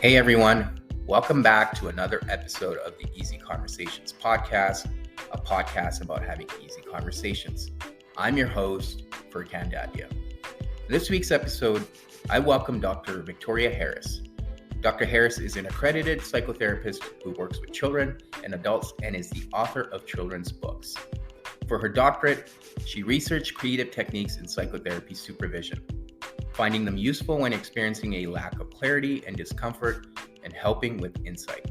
Hey everyone, welcome back to another episode of the Easy Conversations podcast, a podcast about having easy conversations. I'm your host, Furkan Dadia. In this week's episode, I welcome Dr. Victoria Harris. Dr. Harris is an accredited psychotherapist who works with children and adults and is the author of children's books. For her doctorate, she researched creative techniques in psychotherapy supervision, finding them useful when experiencing a lack of clarity and discomfort, and helping with insight.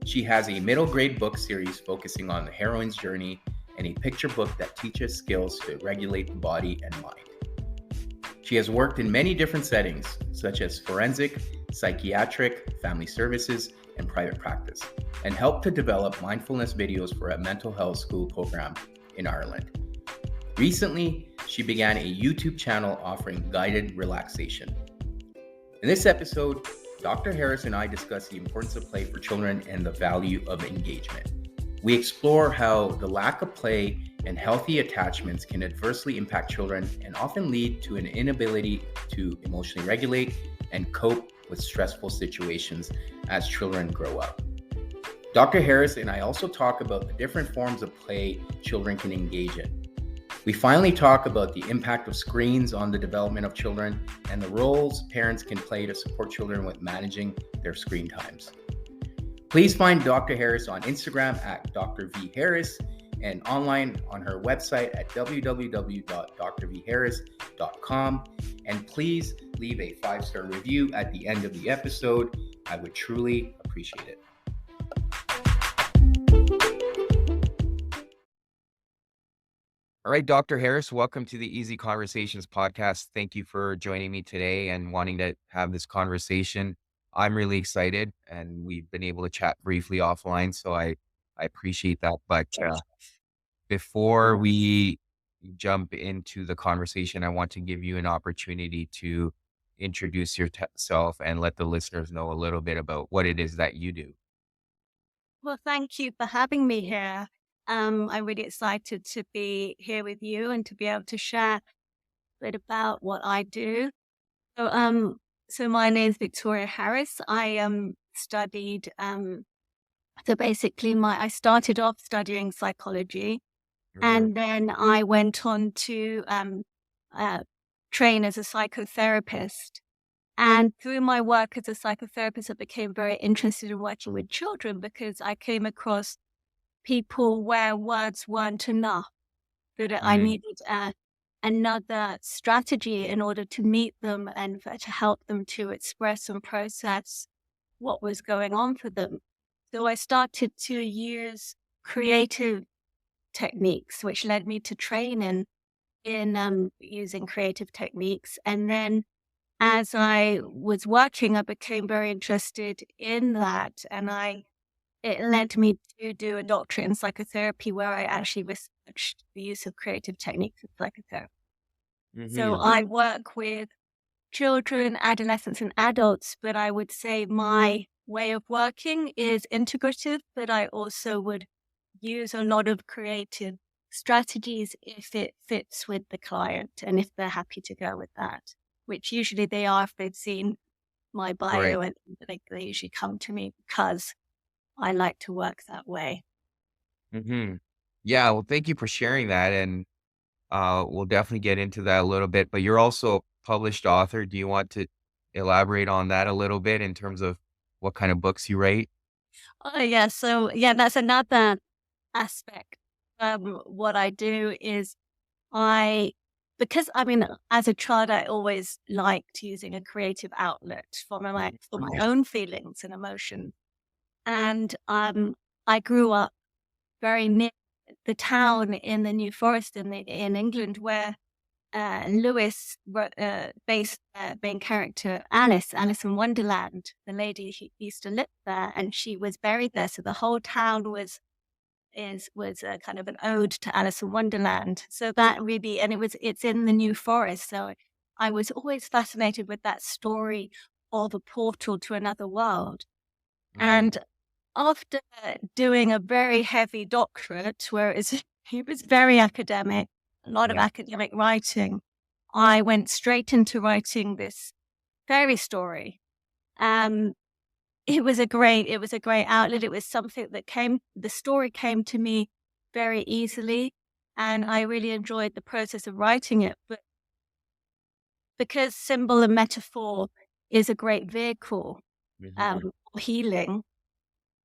She has a middle grade book series focusing on the heroine's journey and a picture book that teaches skills to regulate the body and mind. She has worked in many different settings, such as forensic, psychiatric, family services, and private practice, and helped to develop mindfulness videos for a mental health school program in Ireland. Recently, she began a YouTube channel offering guided relaxation. In this episode, Dr. Harris and I discuss the importance of play for children and the value of engagement. We explore how the lack of play and healthy attachments can adversely impact children and often lead to an inability to emotionally regulate and cope with stressful situations as children grow up. Dr. Harris and I also talk about the different forms of play children can engage in. We finally talk about the impact of screens on the development of children and the roles parents can play to support children with managing their screen times. Please find Dr. Harris on Instagram at Dr. V. Harris and online on her website at www.drvharris.com. And please leave a 5-star review at the end of the episode. I would truly appreciate it. All right, Dr. Harris, welcome to the Easy Conversations podcast. Thank you for joining me today and wanting to have this conversation. I'm really excited, and we've been able to chat briefly offline, so I appreciate that. But before we jump into the conversation, I want to give you an opportunity to introduce yourself and let the listeners know a little bit about what it is that you do. Well, thank you for having me here. I'm really excited to be here with you and to be able to share a bit about what I do. So my name is Victoria Harris. I studied I started off studying psychology, and then I went on to train as a psychotherapist. And through my work as a psychotherapist, I became very interested in working with children because I came across people where words weren't enough, that I needed another strategy in order to meet them and to help them to express and process what was going on for them. So I started to use creative techniques, which led me to train in using creative techniques. And then as I was working, I became very interested in that. And it led me to do a doctorate in psychotherapy where I actually researched the use of creative techniques in psychotherapy. So I work with children, adolescents, and adults, but I would say my way of working is integrative, but I also would use a lot of creative strategies if it fits with the client and if they're happy to go with that, which usually they are if they've seen my bio, Right. and they usually come to me because I like to work that way. Yeah, well, thank you for sharing that. And we'll definitely get into that a little bit, but you're also a published author. Do you want to elaborate on that a little bit in terms of what kind of books you write? Oh, yeah. So, yeah, that's another aspect. What I do is because I mean, as a child, I always liked using a creative outlet for my own feelings and emotions. And I grew up very near the town in the New Forest in England where Lewis based main character Alice in Wonderland. The lady who used to live there, and she was buried there. So the whole town was a kind of an ode to Alice in Wonderland. So that really, and it's in the New Forest. So I was always fascinated with that story of a portal to another world. And after doing a very heavy doctorate, where it was very academic, a lot of Yeah. academic writing, I went straight into writing this fairy story. it was a great outlet. It was something that the story came to me very easily, and I really enjoyed the process of writing it. But because symbol and metaphor is a great vehicle Mhm. for healing,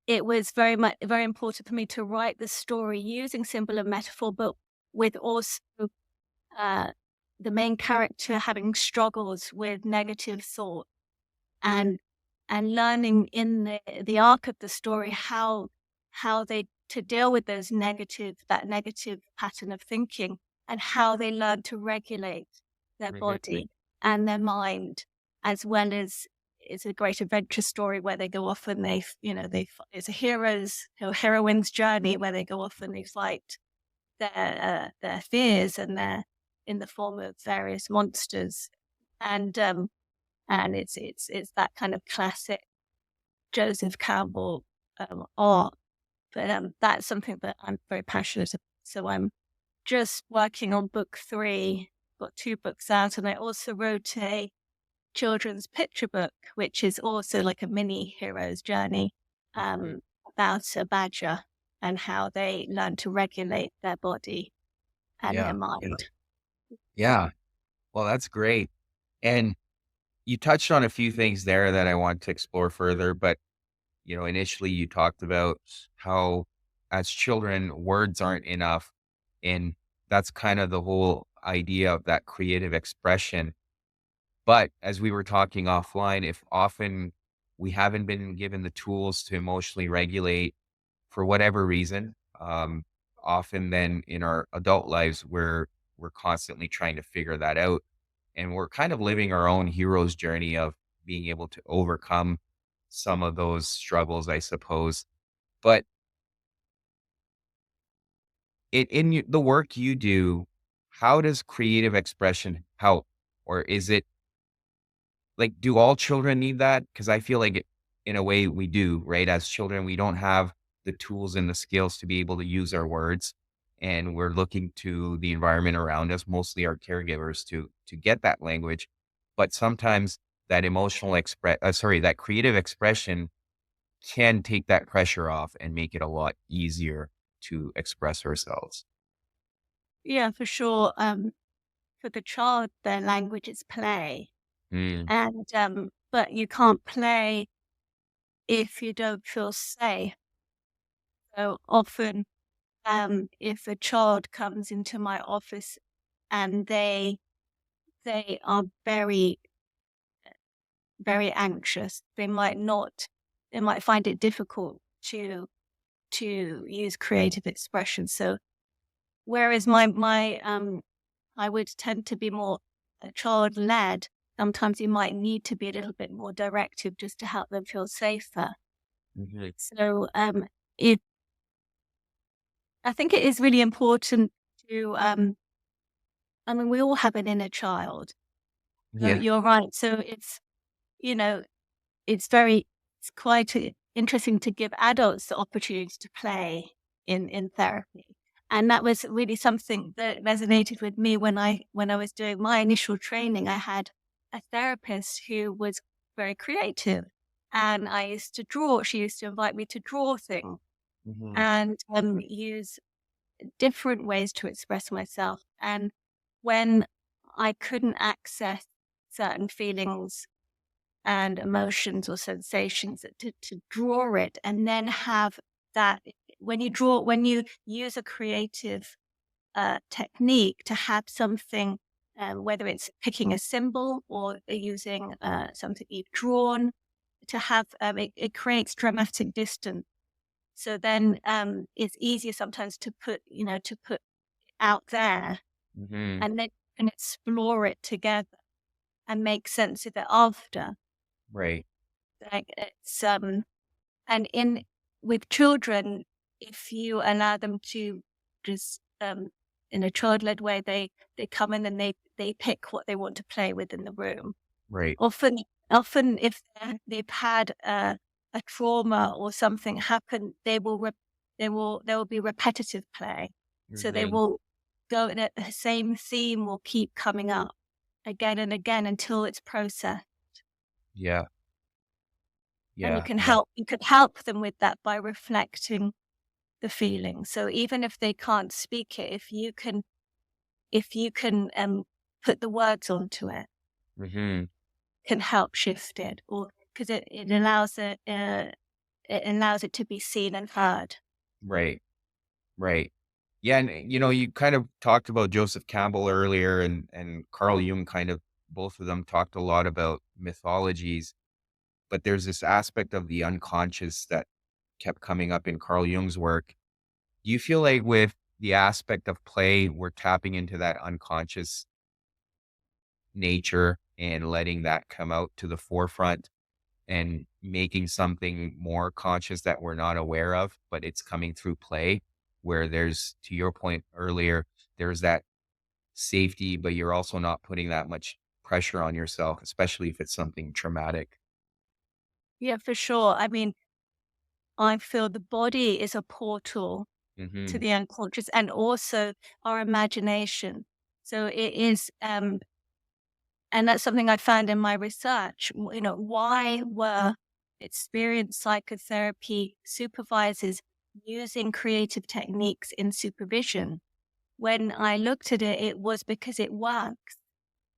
it was very important for me to write the story using symbol and metaphor, but with also uh, the main character having struggles with negative thought, and learning in the arc of the story how they to deal with that negative pattern of thinking, and how they learn to regulate their Mhm. body and their mind, as well as it's a great adventure story where they go off and it's a heroine's journey where they go off and they fight their fears, and they're in the form of various monsters, and it's that kind of classic Joseph Campbell art. But that's something that I'm very passionate about. So I'm just working on book 3, got 2 books out, and I also wrote a children's picture book, which is also like a mini hero's journey, Mhm. about a badger and how they learn to regulate their body and their Yeah. mind. Yeah. Well, that's great. And you touched on a few things there that I want to explore further, but initially you talked about how as children, words aren't enough. And that's kind of the whole idea of that creative expression. But as we were talking offline, if often we haven't been given the tools to emotionally regulate for whatever reason, often then in our adult lives, we're constantly trying to figure that out. And we're kind of living our own hero's journey of being able to overcome some of those struggles, I suppose. But the work you do, how does creative expression help? Or is it like, do all children need that? Because I feel like in a way we do, right? As children, we don't have the tools and the skills to be able to use our words. And we're looking to the environment around us, mostly our caregivers, to get that language. But sometimes that that creative expression can take that pressure off and make it a lot easier to express ourselves. Yeah, for sure. For the child, their language is play, Mm, and but you can't play if you don't feel safe. So often, if a child comes into my office and they are very anxious, they might find it difficult to use creative expression. So whereas I would tend to be more child led. Sometimes you might need to be a little bit more directive just to help them feel safer. mhm. So it I think it is really important to I mean, we all have an inner child. So Yeah. you're right. So you know, it's quite interesting to give adults the opportunity to play in therapy. And that was really something that resonated with me when I was doing my initial training. I had a therapist who was very creative, and I used to draw. She used to invite me to draw things Mhm. and use different ways to express myself. And when I couldn't access certain feelings and emotions or sensations, to draw it and then have that when you use a creative technique to have something, whether it's picking a symbol or using something you've drawn, to have it creates dramatic distance. So then it's easier sometimes to put out there, Mhm. and then you can explore it together and make sense of it after. Right. Like it's and in with children, if you allow them to just in a child-led way, they come in and they pick what they want to play with in the room. Right. Often, if they've had a trauma or something happen, there will be repetitive play. So they Mhm. will go in the same theme will keep coming up again and again until it's processed. Yeah. And Yeah. you could help them with that by reflecting the feeling. So even if they can't speak it, if you can put the words onto it, Hmm. can help shift it, or because it allows it to be seen and heard. Right. Right. Yeah. And, you kind of talked about Joseph Campbell earlier and Carl Jung kind of, both of them talked a lot about mythologies, but there's this aspect of the unconscious that kept coming up in Carl Jung's work. Do you feel like with the aspect of play, we're tapping into that unconscious nature and letting that come out to the forefront and making something more conscious that we're not aware of, but it's coming through play where there's, to your point earlier, there's that safety, but you're also not putting that much pressure on yourself, especially if it's something traumatic. Yeah, for sure. I mean, I feel the body is a portal to Hmm. the unconscious and also our imagination. So it is, and that's something I found in my research. Why were experienced psychotherapy supervisors using creative techniques in supervision? When I looked at it, it was because it works.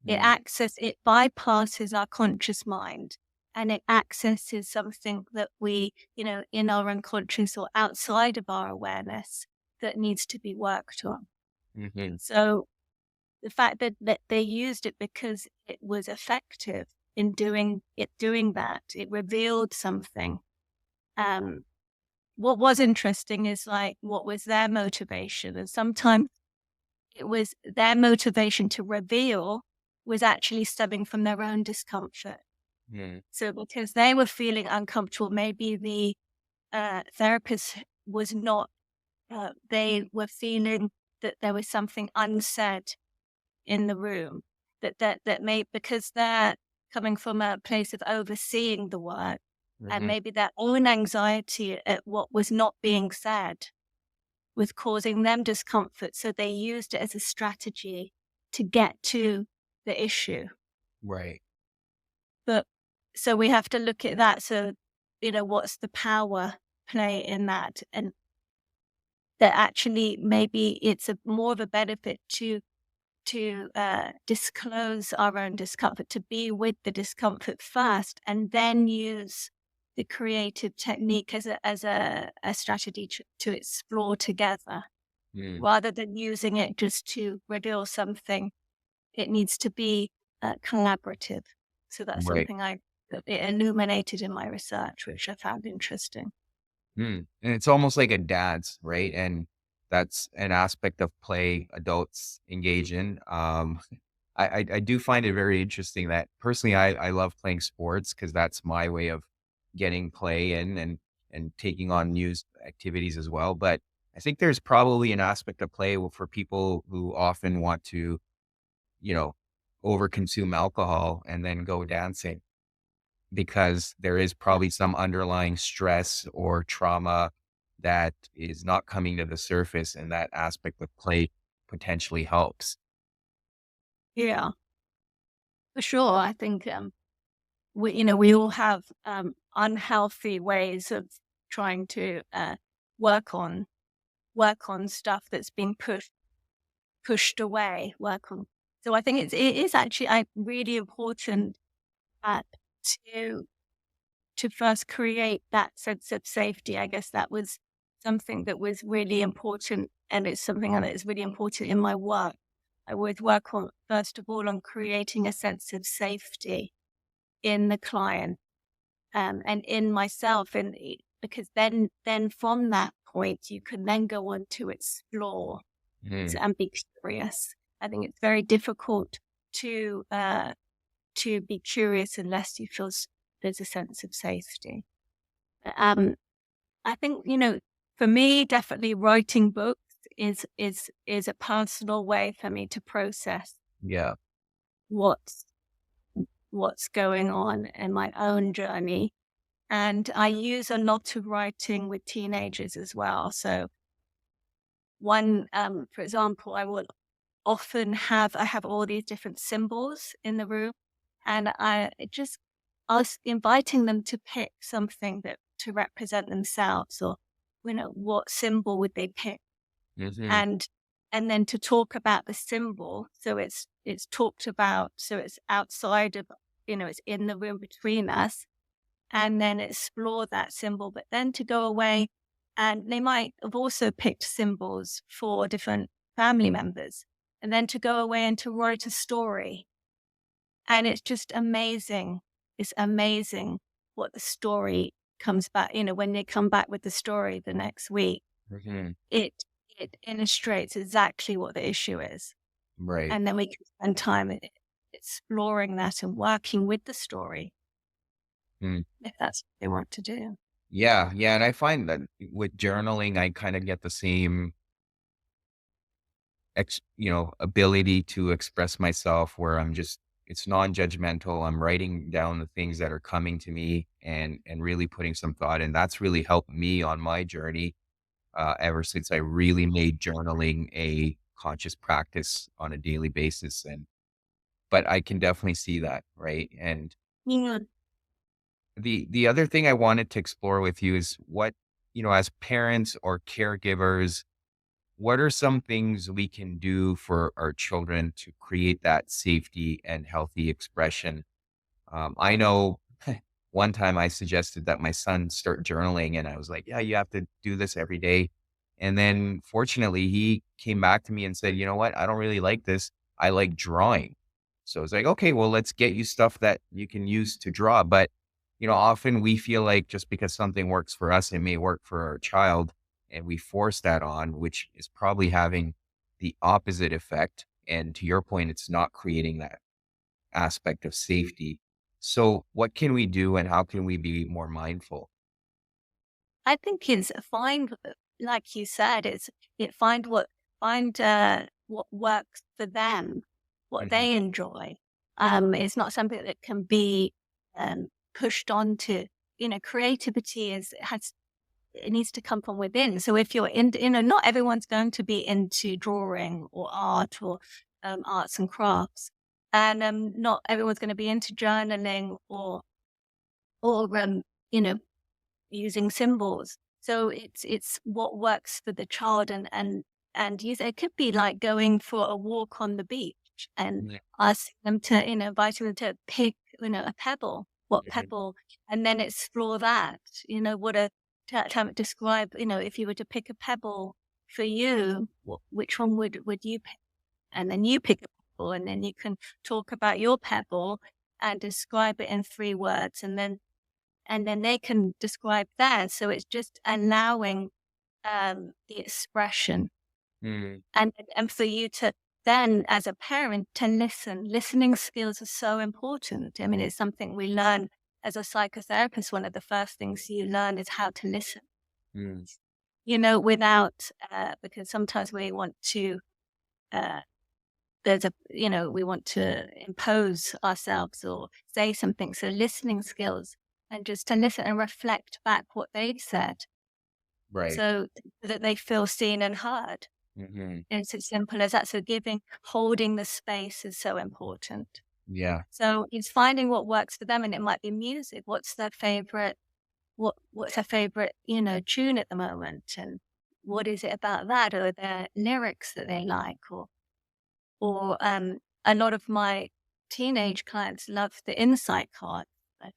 Mm. It bypasses our conscious mind and it accesses something that we, in our unconscious or outside of our awareness that needs to be worked on. Hmm. So the fact that they used it because it was effective in doing that, it revealed something. Um, what was interesting is like, what was their motivation? And sometimes it was their motivation to reveal was actually stemming from their own discomfort. Mm. So because they were feeling uncomfortable, maybe the therapist was not, they were feeling that there was something unsaid in the room that may, because they're coming from a place of overseeing the work and Hmm. maybe their own anxiety at what was not being said was causing them discomfort. So they used it as a strategy to get to the issue. Right. But so we have to look at that. So, what's the power play in that? And that actually maybe it's more of a benefit to disclose our own discomfort, to be with the discomfort first, and then use the creative technique as a strategy to explore together, Mm. rather than using it just to reveal something. It needs to be collaborative. So that's Right. something that it illuminated in my research, which I found interesting. Mm. And it's almost like a dance, right? And that's an aspect of play adults engage in. I do find it very interesting that personally I love playing sports because that's my way of getting play in and taking on new activities as well. But I think there's probably an aspect of play for people who often want to, you know, overconsume alcohol and then go dancing because there is probably some underlying stress or trauma that is not coming to the surface, and that aspect of play potentially helps. Yeah, for sure. I think we all have unhealthy ways of trying to work on work on stuff that's been pushed away. Work on. So I think it is actually really important uh, to to first create that sense of safety. I guess that was something that was really important, and it's something that is really important in my work. I would work on, first of all, on creating a sense of safety in the client, and in myself, because then from that point, you can then go on to explore Mm. and be curious. I think it's very difficult to be curious unless you feel there's a sense of safety. Um, I think, for me, definitely writing books is a personal way for me to process Yeah. what's what's going on in my own journey. And I use a lot of writing with teenagers as well. So for example, I will often I have all these different symbols in the room, and inviting them to pick something that to represent themselves, or what symbol would they pick, Mm-hmm. and then to talk about the symbol. So it's talked about, so it's outside of, it's in the room between us, and then explore that symbol. But then to go away, and they might have also picked symbols for different family members, and then to go away and to write a story. And it's just amazing. It's amazing what the story comes back, when they come back with the story the next week, Mm-hmm. it it illustrates exactly what the issue is. Right. And then we can spend time exploring that and working with the story, Mm. if that's what they want to do. Yeah. Yeah. And I find that with journaling, I kind of get the same ability to express myself where it's non-judgmental. I'm writing down the things that are coming to me and really putting some thought. And that's really helped me on my journey, ever since I really made journaling a conscious practice on a daily basis. But I can definitely see that. Right. And Yeah. the other thing I wanted to explore with you is as parents or caregivers, what are some things we can do for our children to create that safety and healthy expression? I know one time I suggested that my son start journaling, and I was like, yeah, you have to do this every day. And then fortunately, he came back to me and said, you know what? I don't really like this. I like drawing. So it's like, okay, well, let's get you stuff that you can use to draw. But, often we feel like just because something works for us, it may work for our child. And we force that on, which is probably having the opposite effect. And to your point, it's not creating that aspect of safety. So what can we do and how can we be more mindful? I think it's find, like you said, find what works for them, what Mhm. they enjoy. It's not something that can be pushed onto. Creativity it needs to come from within. So if you're not everyone's going to be into drawing or art or arts and crafts, and not everyone's going to be into journaling or you know using symbols. So it's what works for the child, and use it could be like going for a walk on the beach and Yeah. asking them to, inviting them to pick, a pebble, what Mhm. pebble, and then explore that. What a describe, if you were to pick a pebble for you, which one would you pick? And then you pick a pebble, and then you can talk about your pebble and describe it in 3 words, and then they can describe theirs. So it's just allowing the expression, Mm. and for you to then, as a parent, to listen. Listening skills are so important. I mean, it's something we learn as a psychotherapist. One of the first things you learn is how to listen. Mm. Without because sometimes we want to. Uh, we want to impose ourselves or say something. So listening skills, and just to listen and reflect back what they've said, Right. so that they feel seen and heard. Hmm. And it's as simple as that. So holding the space is so important. Yeah. So it's finding what works for them, and it might be music. What's their favorite? What's their favorite, tune at the moment, and what is it about that, or their lyrics that they like, or a lot of my teenage clients love the insight card. Like,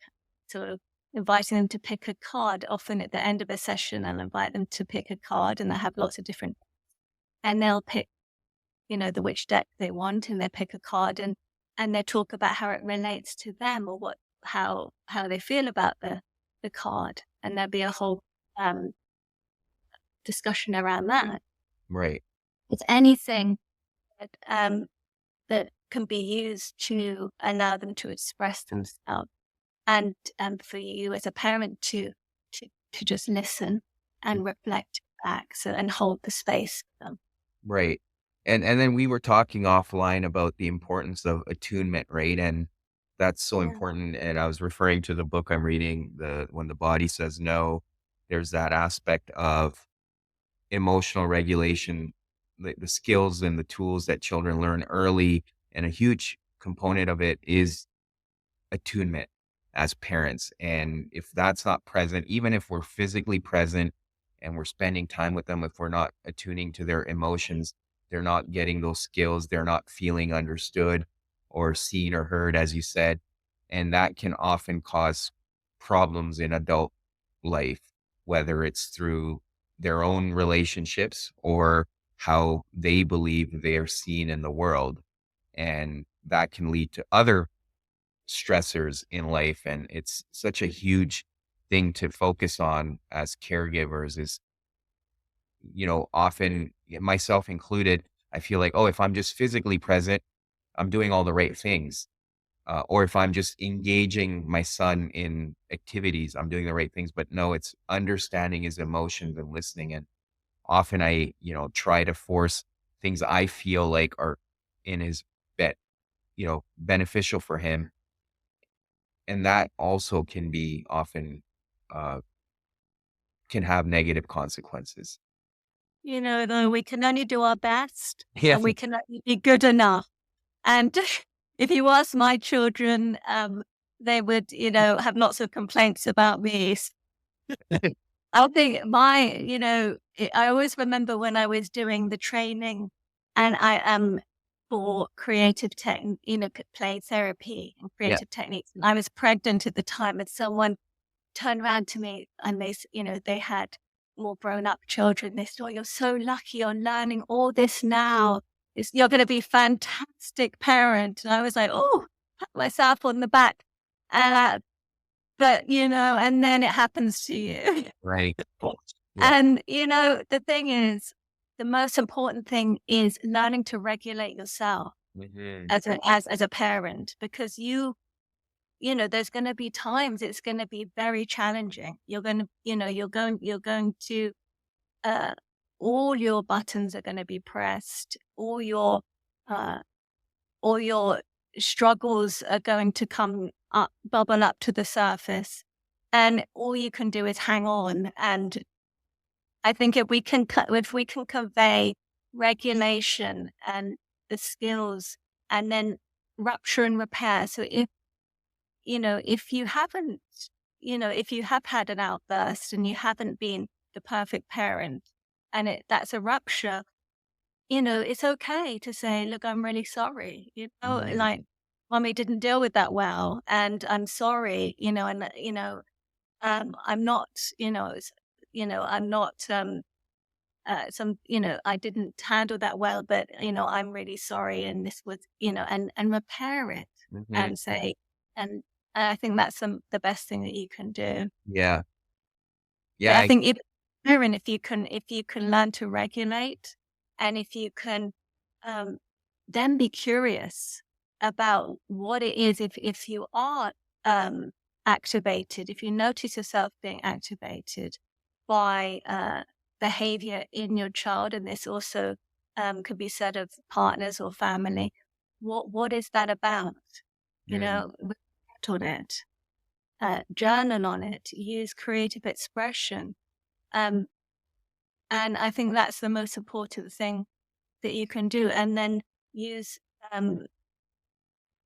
so inviting them to pick a card, often at the end of a session, I'll invite them to pick a card, and they have lots of different, and they'll pick, the which deck they want, and they pick a card, and they talk about how it relates to them, or how they feel about the card. And there'll be a whole discussion around that. Right. It's anything that that can be used to allow them to express themselves, and for you as a parent to just listen Mm. and reflect back, so and hold the space for them. Right. And then we were talking offline about the importance of attunement, right? And that's so Yeah. important. And I was referring to the book I'm reading, the When the Body Says No. There's that aspect of emotional regulation, the skills and the tools that children learn early. And a huge component of it is attunement. as parents. And if that's not present, even if we're physically present and we're spending time with them, if we're not attuning to their emotions, they're not getting those skills, they're not feeling understood or seen or heard, as you said. And that can often cause problems in adult life, whether it's through their own relationships or how they believe they are seen in the world. And that can lead to other stressors in life. And it's such a huge thing to focus on as caregivers is, often myself included, I feel like, oh, if I'm just physically present, I'm doing all the right things. Or if I'm just engaging my son in activities, I'm doing the right things. But no, it's understanding his emotions and listening. And often I, try to force things I feel like are in his bet, beneficial for him. And that also can be often, uh, can have negative consequences. Though we can only do our best Yeah. and we can only be good enough. And if you ask my children, they would, have lots of complaints about me. I think I always remember when I was doing the training and I am for creative play therapy and Yeah. creative techniques. And I was pregnant at the time and someone turned around to me and they had more grown up children. They said, "Oh, you're so lucky you're learning all this now. You're going to be a fantastic parent." And I was like, "Oh, pat myself on the back." But, and then it happens to you. Right. Yeah. And, the thing is, the most important thing is learning to regulate yourself as a parent, because there's going to be times it's going to be very challenging. You're going to, all your buttons are going to be pressed. All your struggles are going to bubble up to the surface. And all you can do is hang on. And I think if we can convey regulation and the skills and then rupture and repair. So if you haven't, if you have had an outburst and you haven't been the perfect parent and that's a rupture, it's okay to say, "Look, I'm really sorry. Like mommy didn't deal with that well. And I'm sorry, I'm not, I'm not, I didn't handle that well, but, I'm really sorry. And this was, and repair it and say, and I think that's the best thing that you can do. Yeah. But Yeah. I think if you can learn to regulate and if you can, then be curious about what it is, if you are, activated, if you notice yourself being activated by, behavior in your child, and this also could be said of partners or family. What is that about? Reflect on it, journal on it, use creative expression, and I think that's the most important thing that you can do. And then use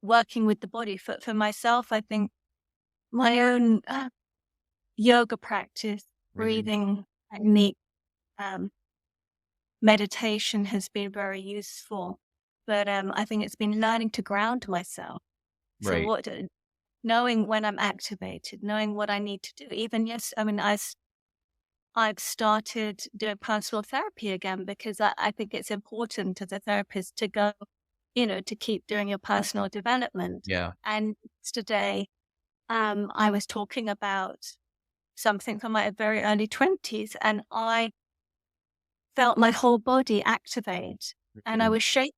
working with the body. For myself, I think my own yoga practice, breathing technique, meditation has been very useful, but I think it's been learning to ground myself. Right. So knowing when I'm activated, knowing what I need to do. Even I've started doing personal therapy again because I think it's important as a therapist to go, to keep doing your personal development. Yeah. And today, I was talking about something from my very early 20s, and I felt my whole body activate, and I was shaking.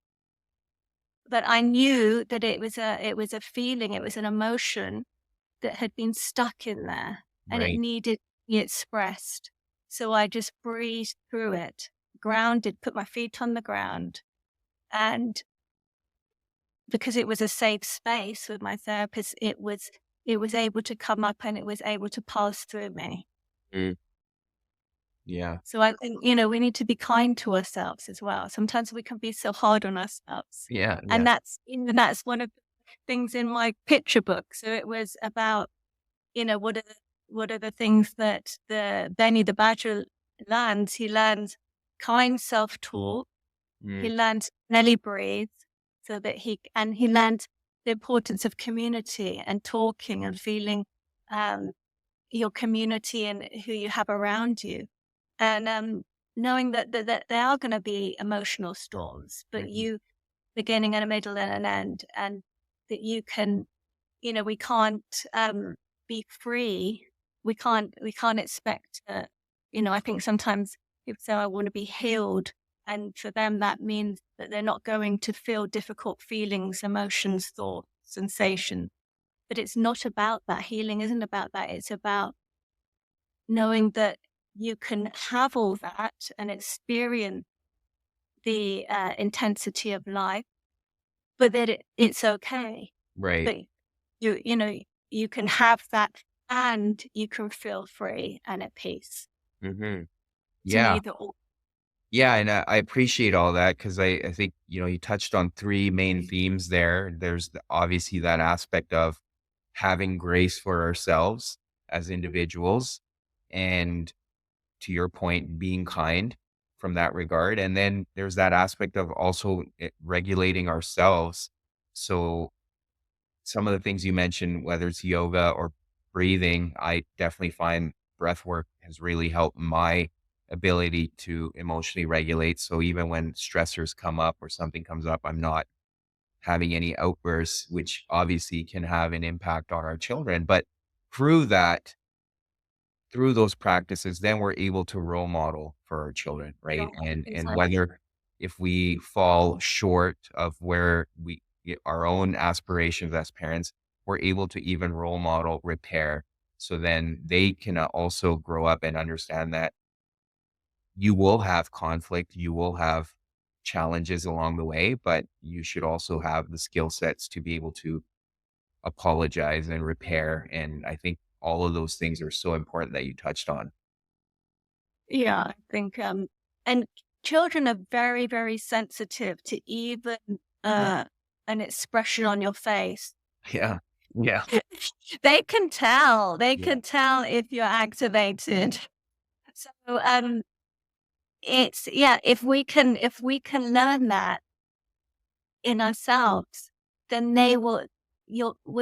But I knew that it was a feeling, it was an emotion that had been stuck in there, and it needed to be expressed. So I just breathed through it, grounded, put my feet on the ground, and because it was a safe space with my therapist, it was able to come up and it was able to pass through me. Yeah. So I think, we need to be kind to ourselves as well. Sometimes we can be so hard on ourselves. Yeah. And that's one of the things in my picture book. So it was about, what are the things that the Benny the Badger learns? He learns kind self-talk. He learns belly breathe he learns the importance of community and talking and feeling your community and who you have around you. And knowing that there are going to be emotional storms, but you beginning and a middle and an end, and that you can, we can't be free. We can't expect to, I think sometimes people say, I want to be healed. And for them, that means that they're not going to feel difficult feelings, emotions, thoughts, sensations. But it's not about that. Healing isn't about that. It's about knowing that you can have all that and experience the intensity of life, but that it's okay. Right. But you can have that and you can feel free and at peace. Mm-hmm. It's Yeah. neither or. Yeah, and I appreciate all that because I think, you touched on three main themes there. There's obviously that aspect of having grace for ourselves as individuals, and to your point, being kind from that regard. And then there's that aspect of also regulating ourselves. So some of the things you mentioned, whether it's yoga or breathing, I definitely find breath work has really helped my ability to emotionally regulate. So even when stressors come up or something comes up, I'm not having any outbursts, which obviously can have an impact on our children. But through that, through those practices, then we're able to role model for our children, right? And Exactly. whether if we fall short of where our own aspirations as parents, we're able to even role model repair. So then they can also grow up and understand that you will have conflict, you will have challenges along the way, but you should also have the skill sets to be able to apologize and repair. And I think all of those things are so important that you touched on. Yeah, I think, and children are very, very sensitive to even an expression on your face. Yeah. Yeah. They Yeah. can tell if you're activated. So, if we can learn that in ourselves, then we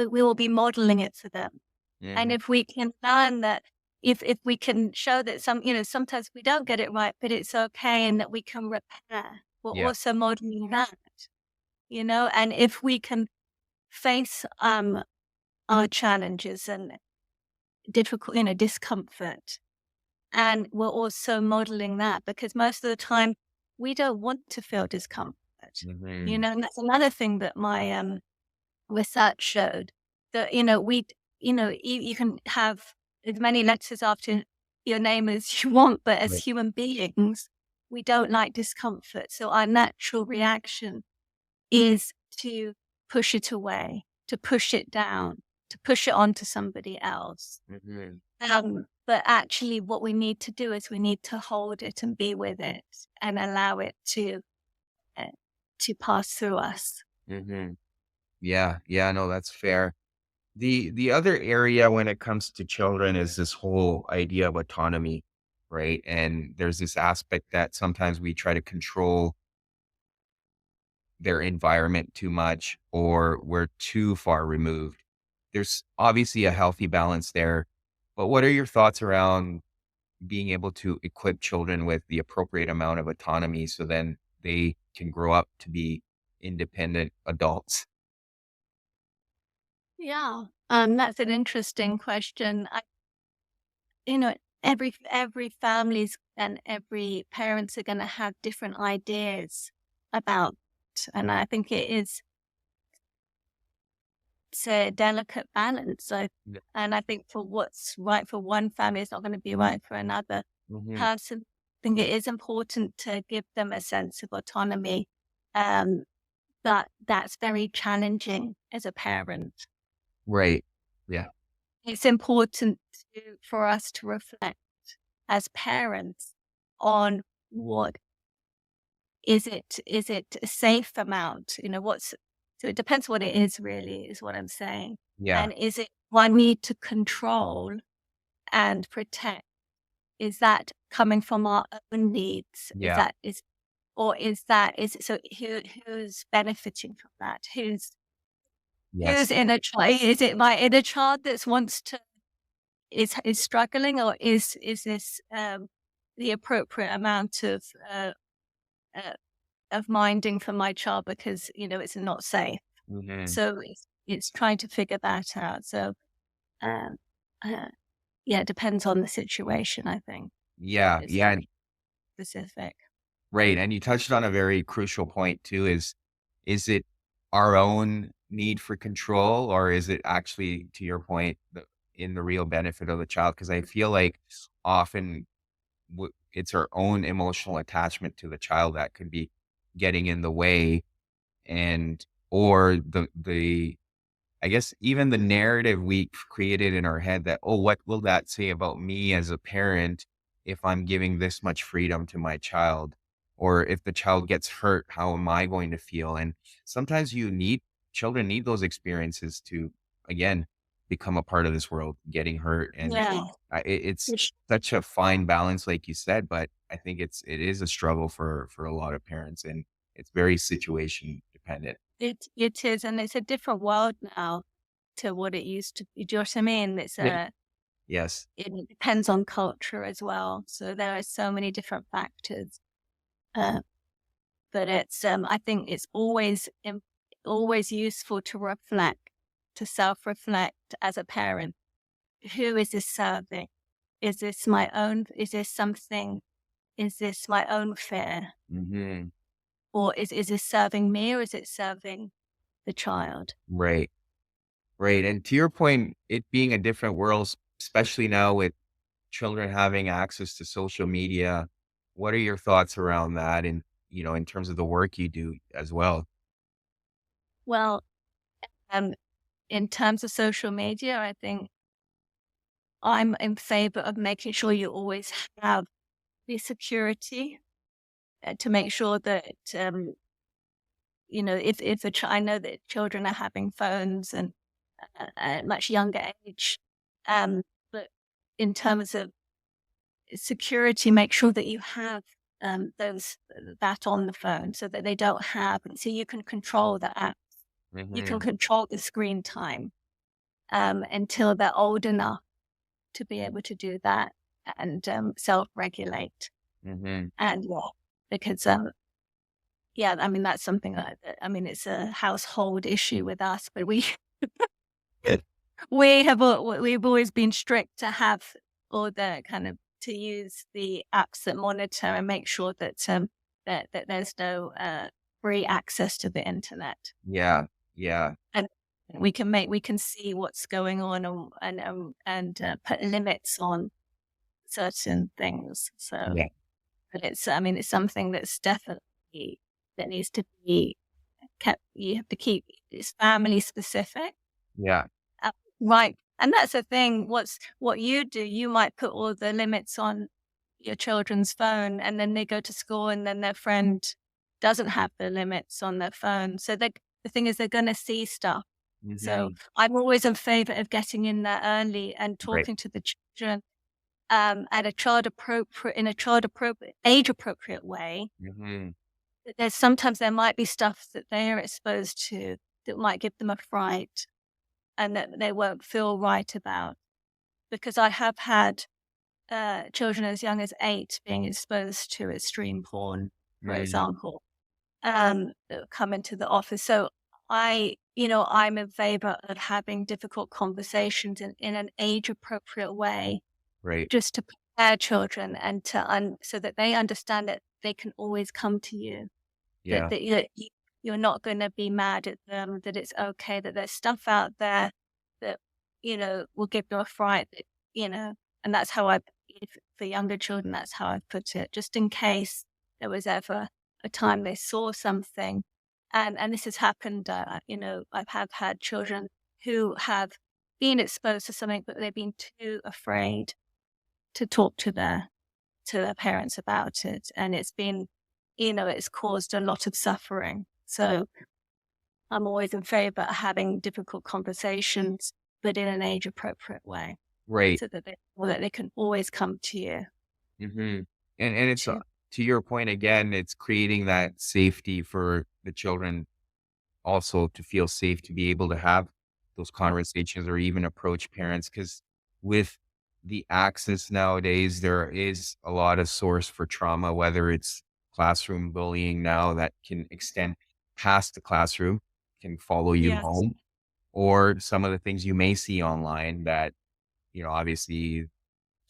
will be modeling it to them. And Mhm. if we can learn that, if we can show that sometimes we don't get it right, but it's okay and that we can repair, we're Yeah. also modeling that, and if we can face our challenges and difficult, discomfort, and we're also modeling that because most of the time we don't want to feel discomfort. Mhm. And that's another thing that my research showed that, you can have as many letters after your name as you want, but as Right. human beings, we don't like discomfort. So our natural reaction is to push it away, to push it down, to push it onto somebody else. Mhm. But actually what we need to do is we need to hold it and be with it and allow it uh, to pass through us. Mhm. Yeah. Yeah. No, that's fair. The other area when it comes to children is this whole idea of autonomy, right? And there's this aspect that sometimes we try to control their environment too much or we're too far removed. There's obviously a healthy balance there, but what are your thoughts around being able to equip children with the appropriate amount of autonomy so then they can grow up to be independent adults? Yeah. That's an interesting question. You know, every families and every parents are going to have different ideas about, and I think it's a delicate balance. Yeah. And I think for what's right for one family is not going to be right for another Mhm. person. I think it is important to give them a sense of autonomy, um, but that's very challenging as a parent. Right. Yeah. It's important for us to reflect as parents on what is it a safe amount? What's So it depends what it is really, is what I'm saying. Yeah. And is it one need to control and protect? Is that coming from our own needs? Yeah. Is so who's benefiting from that? Who's Yes. inner child? Is it my inner child that wants to is struggling, or is this the appropriate amount uh, of minding for my child because it's not safe? Hmm. So it's trying to figure that out. So um, uh, yeah, it depends on the situation. I think Yeah. it's Yeah. very specific. Right. And you touched on a very crucial point too, is it our own need for control, or is it actually, to your point, in the real benefit of the child? Because I feel like often it's our own emotional attachment to the child that could be getting in the way, and or the I guess even the narrative we created in our head that, oh, what will that say about me as a parent if I'm giving this much freedom to my child? Or if the child gets hurt, how am I going to feel? And sometimes children need those experiences to, again, become a part of this world, getting hurt. And Yeah. it's such a fine balance, like you said, but I think it is a struggle for a lot of parents, and it's very situation dependent. It is, and it's a different world now to what it used to be. Do you know what I mean? Yeah. Yes. It depends on culture as well. So there are so many different factors. Uh, but I think it's always useful to reflect, to self-reflect as a parent. Who is this serving? Is this my own? Is this something? Is this my own fear? Hmm. Or is this serving me, or is it serving the child? Right. Right. And to your point, it being a different world, especially now with children having access to social media, what are your thoughts around that? And, in terms of the work you do as well? Well, um, in terms of social media, I think I'm in favor of making sure you always have the security to make sure that, if I know that children are having phones and at much younger age, but in terms of security, make sure that you have that on the phone so that they don't have, and so you can control the app, you can Hmm. control the screen time until they're old enough to be able to do that and self-regulate. Hmm. And yeah, because yeah, I mean that's something I mean it's a household issue with us, but we've always been strict to have all the kind of to use the apps that monitor and make sure that that there's no free access to the internet, Yeah. Yeah. and we can see what's going on and put limits on certain things. So, Yeah. but I mean, it's something that's definitely that needs to be kept. You have to keep it's family specific. Yeah. Uh, Right. And that's the thing. What you do, you might put all the limits on your children's phone, and then they go to school and then their friend doesn't have the limits on their phone. So the thing is they're gonna see stuff. So Hmm. I'm always in favor of getting in there early and Right. talking to the children at a child appropriate age appropriate way. Hmm. There's sometimes there might be stuff that they are exposed to that might give them a fright and that they won't feel right about. Because I have had children as young as 8 being exposed to extreme porn, for Hmm. example, that come into the office. So I'm in favor of having difficult conversations in an age appropriate way, Right. just to prepare children and so that they understand that they can always come to you, Yeah. that you're not going to be mad at them, that it's okay, that there's stuff out there that, will give you a fright, you know, and that's how for younger children, that's how I put it, just in case there was ever a time they saw something. And this has happened, have had children who have been exposed to something, but they've been too afraid to talk to their parents about it. And it's been, it's caused a lot of suffering. So I'm always in favor of having difficult conversations, but in an age appropriate way, Right. so that they can always come to you. Hmm. And it's To to your point again, it's creating that safety for the children also to feel safe to be able to have those conversations or even approach parents. Because with the access nowadays, there is a lot of source for trauma, whether it's classroom bullying now that can extend past the classroom, can follow you Yes, home, or some of the things you may see online that, obviously,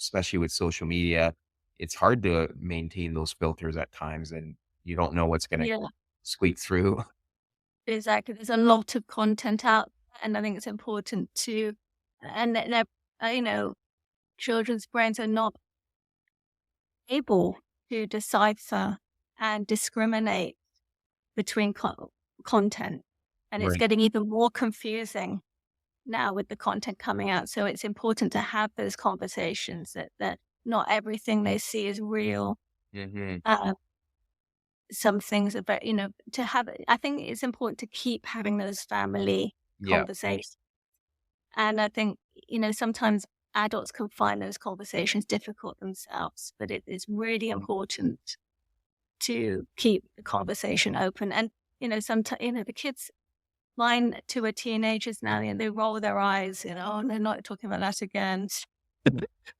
especially with social media, it's hard to maintain those filters at times and you don't know what's going to yeah, squeak through. exactly. There's a lot of content out, and I think it's important to, and children's brains are not able to decipher and discriminate between content, and it's Right. getting even more confusing now with the content coming out. So it's important to have those conversations that not everything they see is real. Hmm. Uh, some things are very, to have. I think it's important to keep having those family Yeah. conversations, and I think sometimes adults can find those conversations difficult themselves, but it is really important to keep the conversation open. And sometimes the kids, mine two are teenagers now, and they roll their eyes, oh, they're not talking about that again.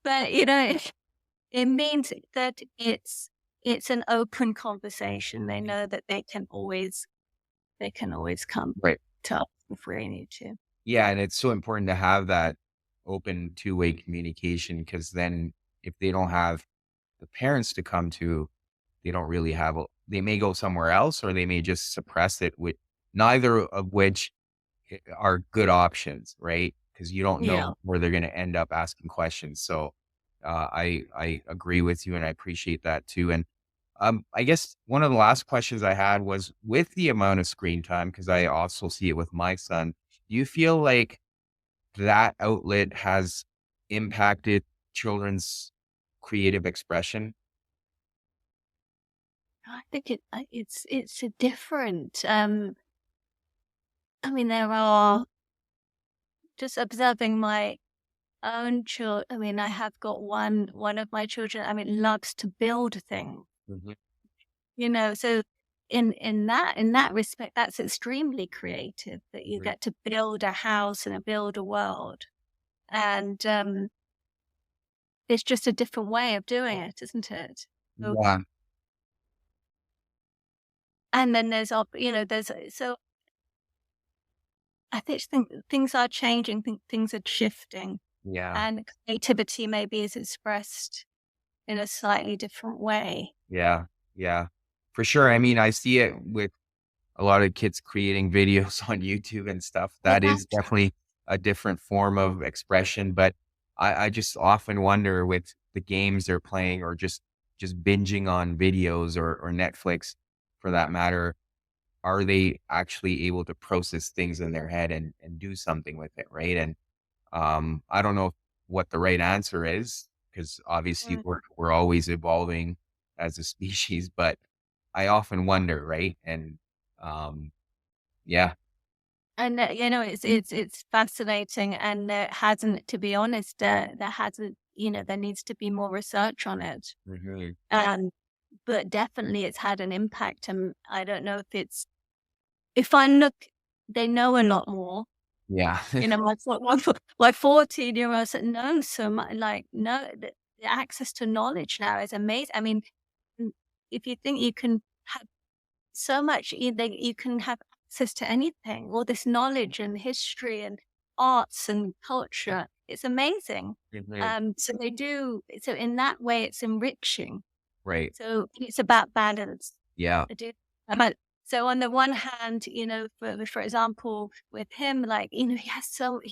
But it means that it's an open conversation. They know that they can always come Right. to us if they need to. Yeah. And it's so important to have that open two-way communication because then if they don't have the parents to come to, they don't really have, they may go somewhere else or they may just suppress it with neither of which are good options, right? Because you don't know Yeah. where they're going to end up asking questions. So I agree with you, and I appreciate that too. And I guess one of the last questions I had was with the amount of screen time, because I also see it with my son. Do you feel like that outlet has impacted children's creative expression? I think it's a different. I mean, there are just observing my own children. I mean, I have got one of my children. I mean, loves to build things. Mhm. So in that respect, that's extremely creative. That you Right. get to build a house and build a world, and it's just a different way of doing it, isn't it? So, Yeah. and then so I think things are changing, things are shifting, Yeah. and creativity maybe is expressed in a slightly different way. Yeah. Yeah. For sure. I mean, I see it with a lot of kids creating videos on YouTube and stuff. That Yeah. is definitely a different form of expression. But I just often wonder with the games they're playing or just binging on videos or Netflix for that matter, are they actually able to process things in their head and do something with it, right? And I don't know what the right answer is because obviously Mm. we're always evolving as a species, but I often wonder, right? And um, yeah, And it's fascinating, and there hasn't, to be honest, there hasn't, there needs to be more research on it. mhm, Um, but definitely, it's had an impact, and I don't know if I look, they know a lot more. yeah, My 14-year-old said, "No, so much, like, no, the access to knowledge now is amazing." I mean, mm, if you think you can have so much, you can have access to anything, all this knowledge and history and arts and culture, it's amazing. mhm, So in that way, it's enriching. right, So it's about balance. yeah, I do. But so on the one hand, for example, with him, like, he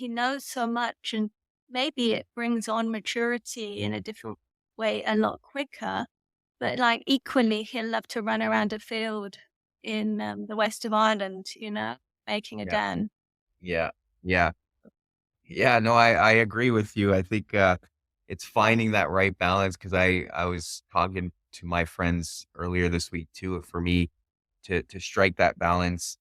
knows so much, and maybe it brings on maturity in a different way a lot quicker. But like equally, he'll love to run around a field in the west of Ireland, making a yeah, den. yeah, yeah, yeah. No, I agree with you. I think it's finding that right balance because I was talking to my friends earlier this week too. For me to strike that balance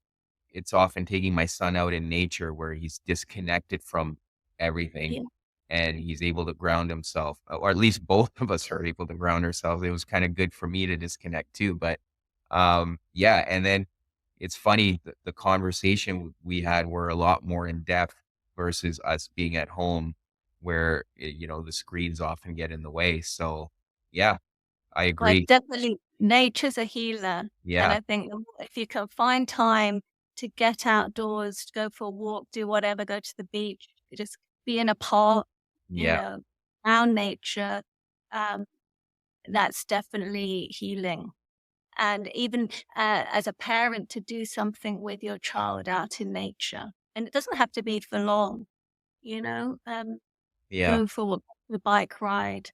it's often taking my son out in nature where he's disconnected from everything Yeah. and he's able to ground himself, or at least both of us are able to ground ourselves. It was kind of good for me to disconnect too. But yeah, and then it's funny, the conversation we had were a lot more in depth versus us being at home where, the screens often get in the way. So yeah, I Like, agree. definitely nature's a healer, and Yeah. I think if you can find time to get outdoors, go for a walk, do whatever, go to the beach, just be in a park, you Yeah. know, around nature, um, that's definitely healing. And even, as a parent, to do something with your child out in nature, and it doesn't have to be for long, you know, Yeah. go for the bike ride,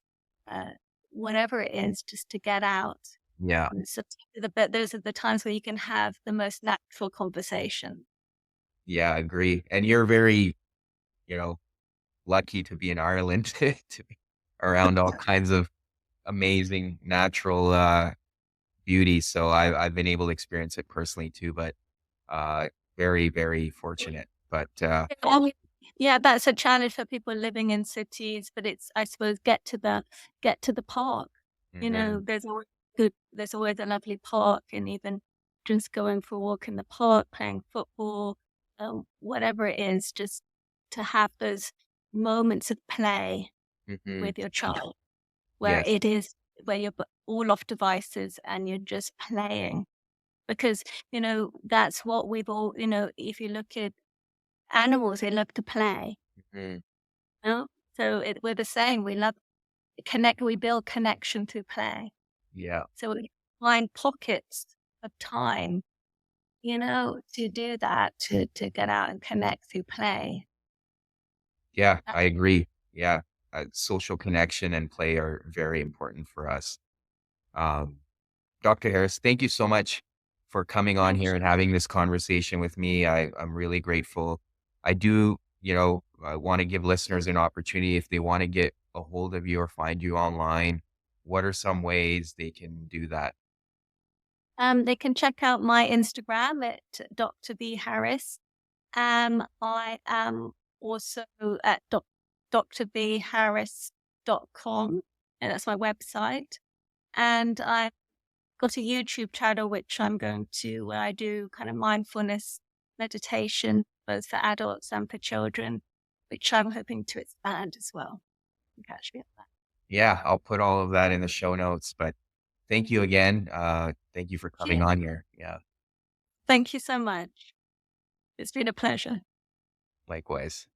uh, whatever it is, just to get out. Yeah. And so but those are the times where you can have the most natural conversation. Yeah. I agree. And you're very, you know, lucky to be in Ireland to be around all kinds of amazing natural beauty. So I've been able to experience it personally too, but uh, very, very fortunate. But Yeah, that's a challenge for people living in cities, but it's, I suppose, get to the park. You know, mhm, there's always a lovely park, and even just going for a walk in the park, playing football, whatever it is, just to have those moments of play mhm, with your child, where yes, it is where you're all off devices and you're just playing. Because, that's what we've all, if you look at animals, they love to play. mhm, No? So we're the same. We build connection through play. yeah, So we find pockets of time, to do that, to get out and connect through play. yeah. Uh, I agree. Yeah, social connection and play are very important for us. Um, Dr. Harris, thank you so much for coming on Thank here and having this conversation with me. I'm really grateful. I do, want to give listeners an opportunity if they want to get a hold of you or find you online. What are some ways they can do that? They can check out my Instagram at Dr. V Harris. I am also at drvharris.com, and that's my website. And I've got a YouTube channel which where I do kind of mindfulness meditation, both for adults and for children, which I'm hoping to expand as well. You can catch me on that. Yeah, I'll put all of that in the show notes, but thank you again. Thank you for coming Yeah. on here. Yeah, Thank you so much. It's been a pleasure. likewise.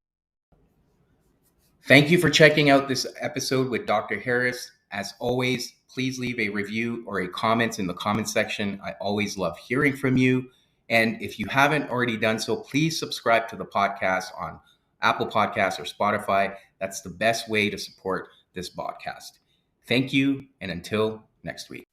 Thank you for checking out this episode with Dr. Harris. As always, please leave a review or a comment in the comment section. I always love hearing from you. And if you haven't already done so, please subscribe to the podcast on Apple Podcasts or Spotify. That's the best way to support this podcast. Thank you, and until next week.